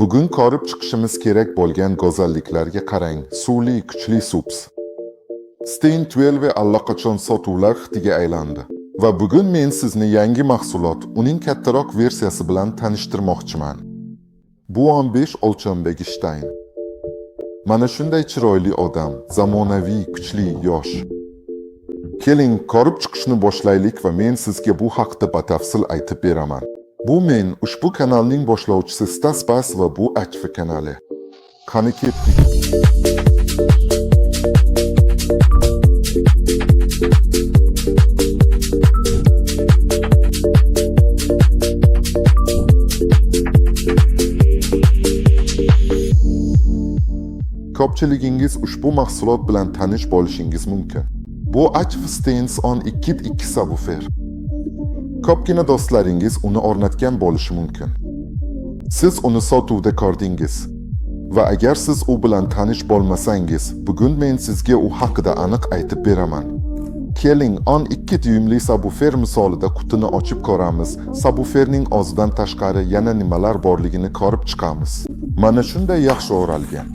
Bugun ko'rib chiqishimiz kerak bo'lgan go'zalliklarga qarang. Suvli, kuchli SUPS. Stain 12 allaqachon sotuvlar hitiga aylandi. Va bugun men sizni yangi mahsulot, uning kattaroq versiyasi bilan tanishtirmoqchiman. Bu 15 o'lchamdagi Stain. Mana shunday chiroyli odam, zamonaviy, kuchli, yosh. Keling, ko'rib chiqishni boshlaylik va men sizga bu haqda batafsil aytib beraman. Bu men ushbu kanalning boshlovchisi Stas Bas va bu ACV kanali. Qani ketdik. Ko'pchiligingiz ushbu mahsulot bilan tanish bo'lishingiz mumkin. Bu ACV Stains on 2 subwoofer. Ko'pgina do'stlaringiz uni o'rnatgan bo'lishi mumkin. Siz uni sotuvda ko'rdingiz. Va agar siz u bilan tanish bo'lmasangiz, bugun men sizga u haqida aniq aytib beraman. Keling, 12 dyumli subwoofer misolida qutini ochib ko'ramiz. Subwooferning o'zidan tashqari yana nimalar borligini ko'rib chiqamiz. Mana shunday yaxshi o'ralgan.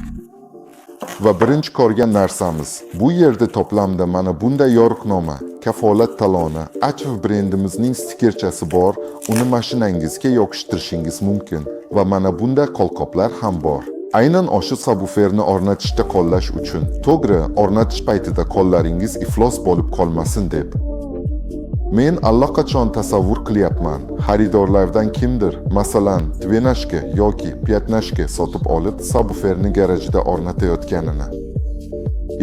Va birinchi ko'rgan narsamiz, bu yerda to'plamda mana bunday yo'riqnoma, kafolat taloni, ACV brendimizning stikerchasi bor, uni mashinangizga yopishtirishingiz mumkin va mana bunday qo'lqoplar ham bor. Aynan o'sha subwooferni o'rnatishda qo'llash uchun. To'g'ri, o'rnatish paytida qo'llaringiz iflos bo'lib qolmasin deb. Men allaqachon tasavvur qilyapman, xaridorlardan kimdir, masalan, 12 yoki 15 sotib olib, subwooferni garajida o'rnatayotganini.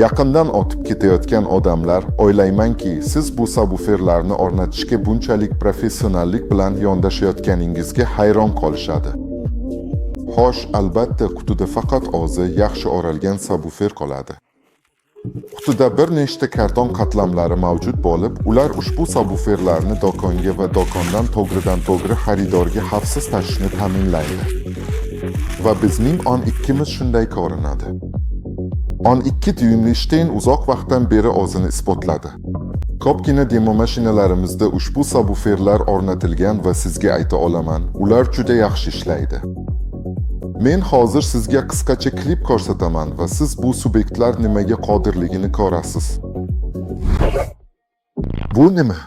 Yaqindan o'tib ketayotgan odamlar, o'ylaymanki, siz bu subwooferlarni o'rnatishga bunchalik professionallik bilan yondashayotganingizga hayron qolishadi. Xo'sh, albatta, qutida faqat o'zi yaxshi o'ralgan subwoofer qoladi. Qutida bir nechta karton qatlamlari mavjud bo'lib, ular ushbu subwooferlarni do'konga va do'kondan to'g'ridan-to'g'ri xaridorga xavfsiz tashishni ta'minlaydi. Va bizning 12 miz shunday ko'rinadi. 12 dyumli Stain uzoq vaqtdan beri o'zini isbotladi. Ko'pgina demo mashinalarimizda ushbu subwooferlar o'rnatilgan va sizga ayta olaman, ular juda yaxshi ishlaydi. Men hozir sizga qisqacha klip ko'rsataman va siz bu subyektlar nimaga qodirligini ko'rasiz. Bu nima?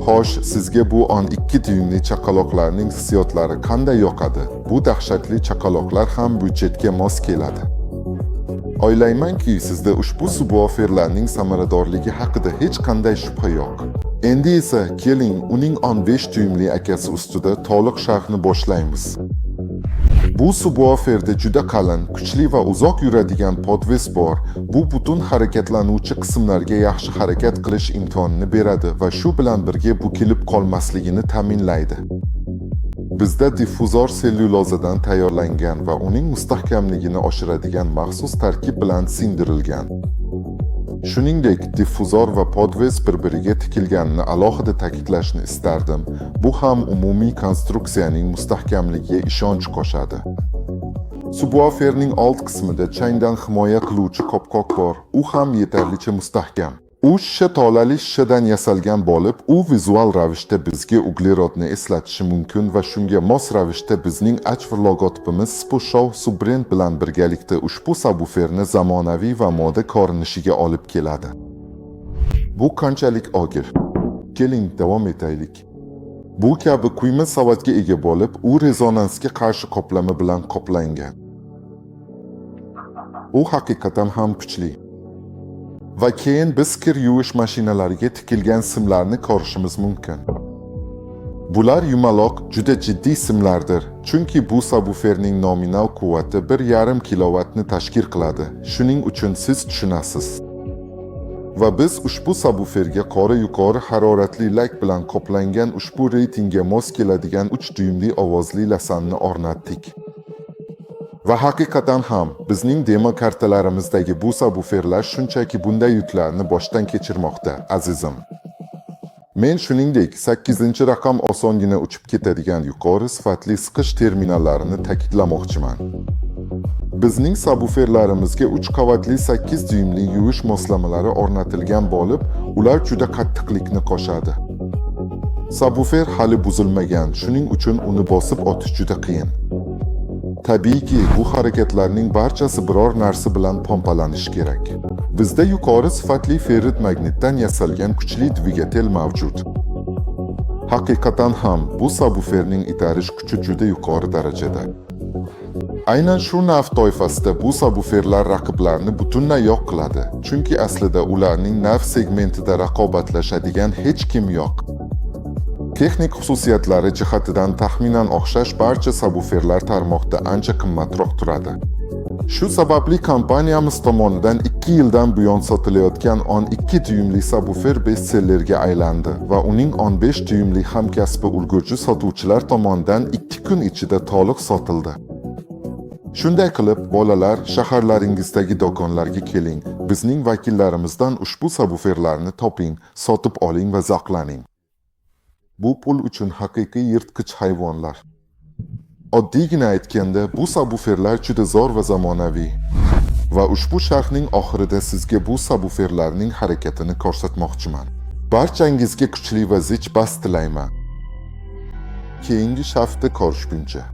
Xo'sh, sizga bu 12 dyumli chaqaloqlarning hissiyotlari qanday yoqadi? Bu dahshatli chaqaloqlar ham budjetga mos keladi. O'ylaymanki, sizda ushbu subwooferlarning samaradorligi haqida hech qanday shubha yo'q. Endi esa keling, uning 15 dyumli akasi ustida to'liq sharhni boshlaymiz. Bu subwooferda juda qalin, kuchli va uzoq yuradigan podves bor. Bu butun harakatlanuvchi qismlarga yaxshi harakat qilish imkonini beradi va shu bilan birga bukilib qolmasligini ta'minlaydi. Bizda diffuzor sellyulozadan tayyorlangan va uning mustahkamligini oshiradigan maxsus tarkib bilan singdirilgan. Shuningdek, diffuzor va podves bir-biriga tikilganini alohida ta'kidlashni istardim. Bu ham umumiy konstruksiyaning mustahkamligiga ishonch qo'shadi. Subwooferning old qismida changdan himoya qiluvchi qopqoq bor. U ham yetarlicha mustahkam. U shisha tolali shishadan yasalgan bo'lib, u vizual ravishda bizga uglerodni eslatishi mumkin va shunga mos ravishda bizning ACV logotipimiz Spushow subbrend bilan birgalikda ushbu subwooferni zamonaviy va moda ko'rinishiga olib keladi. Bu qanchalik og'ir? Keling, davom etaylik. Bu kabi quyma savatga ega bo'lib, u rezonansga qarshi qoplama bilan qoplangan. U haqiqatan ham kuchli. Va keyin biz kir yuvish mashinalariga tikilgan simlarni ko'rishimiz mumkin. Bular yumaloq, juda jiddiy simlardir, chunki bu subwooferning nominal quvvati 1,5 kilovatni tashkil qiladi. Shuning uchun siz tushunasiz. Va biz ushbu subwooferga qora yuqori haroratli lak bilan qoplangan ushbu reytingga mos keladigan 3 dyumli ovozli lasanni o'rnatdik. Va haqiqatan ham bizning demo kartalarimizdagi bu subwooferlar shunchaki bunday yuklarni boshdan kechirmoqda, azizim. Men shuningdek 8-raqam osongina uchib ketadigan yuqori sifatli siqish terminallarini ta'kidlamoqchiman. Bizning sabuferlarimizga 3 qavatli 8 dyuymli yuvish moslamalari o'rnatilgan bo'lib, ular juda qattiqlikni qo'shadi. Sabufer hali buzilmagan, shuning uchun uni bosib o'tish juda qiyin. Tabiiyki, bu harakatlarning barchasi biror narsa bilan pompalanishi kerak. Bizda yuqori sifatli ferrit magnitdan yasalgan kuchli dvigatel mavjud. Haqiqatan ham bu sabuferning itarish kuchi juda yuqori darajada. Aynan shu nav toifasida bu sabuferlar raqiblarni butunlay yo'q qiladi, chunki aslida ularning nav segmentida raqobatlashadigan hech kim yo'q. Texnik xususiyatlari jihatidan taxminan o'xshash barcha sabuferlar tarmoqda ancha qimmatroq turadi. Shu sababli kompaniyamiz tomonidan 2 yildan buyon sotilayotgan 12 dyuymli sabufer bestsellerga aylandi va uning 15 dyuymli hamkasbi ulgurji sotuvchilar tomonidan 2 kun ichida to'liq sotildi. Shunday qilib, bolalar, shaharlaringizdagi do'konlarga keling, bizning vakillarimizdan ushbu sabuferlarni toping, sotib oling va zavqlaning. Bu pul uchun haqiqiy yirtqich hayvonlar. Oddiygina aytganda, bu sabuferlar juda zo'r va zamonaviy. Va ushbu sharhning oxirida sizga bu sabuferlarning harakatini ko'rsatmoqchiman. Barchangizga kuchli va zich bas tilayman. Keyingi sharhda ko'rishguncha.